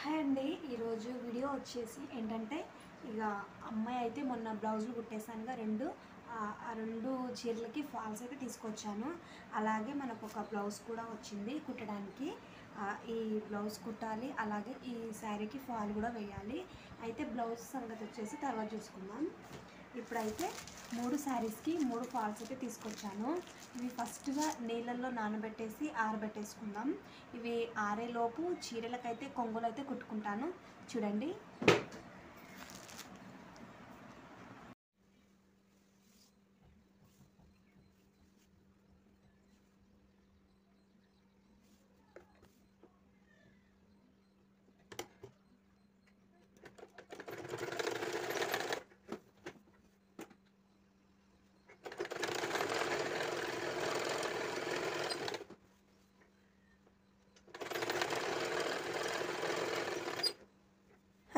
Hi అండి. ఈరోజు video వచ్చేసి ఏంటంటే ఇక అమ్మాయి అయితే మొన్న బ్లౌజులు కుట్టేసానుగా రెండు చీరలకి ఫాల్స్ అయితే తీసుకొచ్చాను. అలాగే మనకు ఒక బ్లౌజ్ కూడా వచ్చింది కుట్టడానికి. ఈ బ్లౌజ్ కుట్టాలి, అలాగే ఈ శారీకి ఫాల్ కూడా వేయాలి. అయితే బ్లౌజ్ సంగతి వచ్చేసి తర్వాత చూసుకుందాం. ఇప్పుడైతే 3 శారీస్కి 3 ఫాల్స్ అయితే తీసుకొచ్చాను. ఇవి ఫస్ట్గా నీళ్ళల్లో నానబెట్టేసి ఆరబెట్టేసుకుందాం. ఇవి ఆరేలోపు చీరలకైతే కొంగులు అయితే కుట్టుకుంటాను. చూడండి.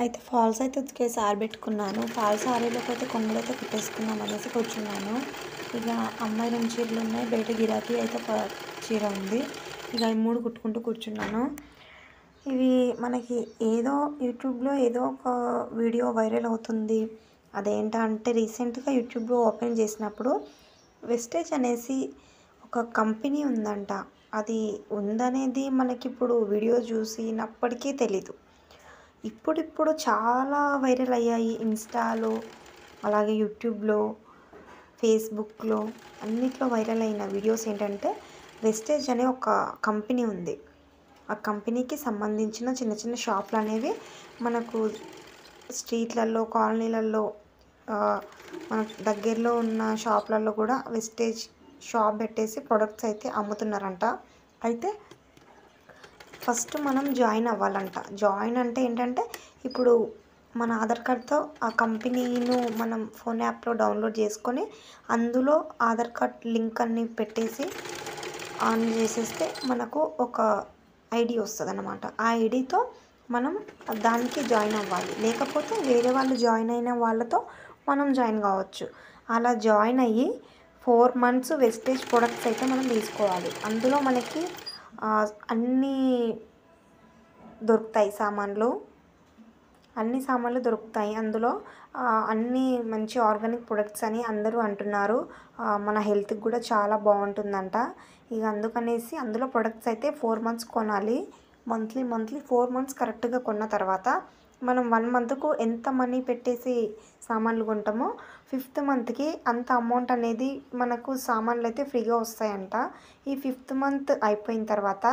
అయితే ఫాల్స్ అయితే ఉతికేసి ఆరబెట్టుకున్నాను. ఫాల్స్ ఆరేలోకి కొంగులు అయితే కుట్టేసుకున్నాం అనేసి కూర్చున్నాను. ఇక అమ్మాయి 2 చీరలు ఉన్నాయి, బయట గిరాకీ అయితే ఒక చీర ఉంది. ఇక ఈ 3 కుట్టుకుంటూ కూర్చున్నాను. ఇవి మనకి యూట్యూబ్లో ఏదో ఒక వీడియో వైరల్ అవుతుంది. అదేంటంటే రీసెంట్గా యూట్యూబ్లో ఓపెన్ చేసినప్పుడు వెస్టేజ్ అనేసి ఒక కంపెనీ ఉందంట. అది ఉందనేది మనకిప్పుడు వీడియో చూసినప్పటికీ తెలీదు. ఇప్పుడిప్పుడు చాలా వైరల్ అయ్యాయి ఇన్స్టాలో, అలాగే యూట్యూబ్లో, ఫేస్బుక్లో అన్నిట్లో వైరల్ అయిన వీడియోస్ ఏంటంటే వెస్టేజ్ అనే ఒక కంపెనీ ఉంది. ఆ కంపెనీకి సంబంధించిన చిన్న చిన్న షాపులు అనేవి మనకు స్ట్రీట్లలో, కాలనీలలో, మన దగ్గరలో ఉన్న షాపులలో కూడా వెస్టేజ్ షాప్ పెట్టేసి ప్రొడక్ట్స్ అయితే అమ్ముతున్నారంట. అయితే ఫస్ట్ మనం జాయిన్ అవ్వాలంట. జాయిన్ అంటే ఏంటంటే ఇప్పుడు మన ఆధార్ కార్డ్తో ఆ కంపెనీను మనం ఫోన్ యాప్లో డౌన్లోడ్ చేసుకొని అందులో ఆధార్ కార్డ్ లింక్ అన్ని పెట్టేసి ఆన్ చేసేస్తే మనకు ఒక ఐడి వస్తుంది అన్నమాట. ఆ ఐడితో మనం దానికి జాయిన్ అవ్వాలి. లేకపోతే వేరే వాళ్ళు జాయిన్ అయిన వాళ్ళతో మనం జాయిన్ కావచ్చు. అలా జాయిన్ అయ్యి 4 months వెస్టేజ్ ప్రొడక్ట్స్ అయితే మనం తీసుకోవాలి. అందులో మనకి అన్నీ దొరుకుతాయి, అన్ని సామాన్లు దొరుకుతాయి అందులో. అన్నీ మంచి ఆర్గానిక్ ప్రొడక్ట్స్ అని అందరూ అంటున్నారు. మన హెల్త్కి కూడా చాలా బాగుంటుందంట. ఇక అందుకనేసి అందులో ప్రొడక్ట్స్ అయితే 4 months కొనాలి. మంత్లీ 4 months కరెక్ట్గా కొన్న తర్వాత మనం 1 monthకు ఎంత మనీ పెట్టేసి సామాన్లు కొంటామో 5th monthకి అంత అమౌంట్ అనేది మనకు సామాన్లు అయితే ఫ్రీగా వస్తాయంట. ఈ 5th month అయిపోయిన తర్వాత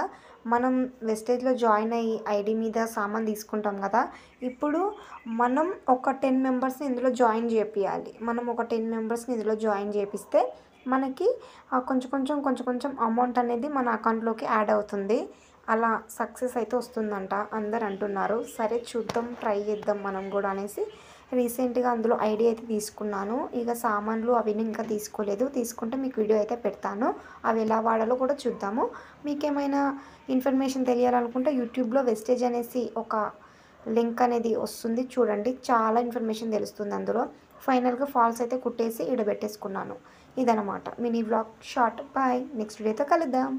మనం వెస్టేజ్లో జాయిన్ అయ్యి ఐడి మీద సామాన్ తీసుకుంటాం కదా. ఇప్పుడు మనం ఒక 10 మెంబర్స్ని ఇందులో జాయిన్ చేపియాలి. మనం ఒక 10 మెంబర్స్ని ఇందులో జాయిన్ చేపిస్తే మనకి కొంచెం అమౌంట్ అనేది మన అకౌంట్లోకి యాడ్ అవుతుంది. అలా సక్సెస్ అయితే వస్తుందంట అందరు అంటున్నారు. సరే చూద్దాం, ట్రై చేద్దాం మనం కూడా అనేసి రీసెంట్గా అందులో ఐడియా అయితే తీసుకున్నాను. ఇక సామాన్లు అవి ఇంకా తీసుకోలేదు. తీసుకుంటే మీకు వీడియో అయితే పెడతాను. అవి ఎలా వాడాలో కూడా చూద్దాము. మీకేమైనా ఇన్ఫర్మేషన్ తెలియాలనుకుంటే యూట్యూబ్లో వెస్టేజ్ అనేసి ఒక లింక్ అనేది వస్తుంది, చూడండి. చాలా ఇన్ఫర్మేషన్ తెలుస్తుంది అందులో. ఫైనల్గా ఫాల్స్ అయితే కుట్టేసి ఈడ పెట్టేసుకున్నాను. ఇదనమాట mini vlog short. Bye, next వీడియోతో కలుద్దాం.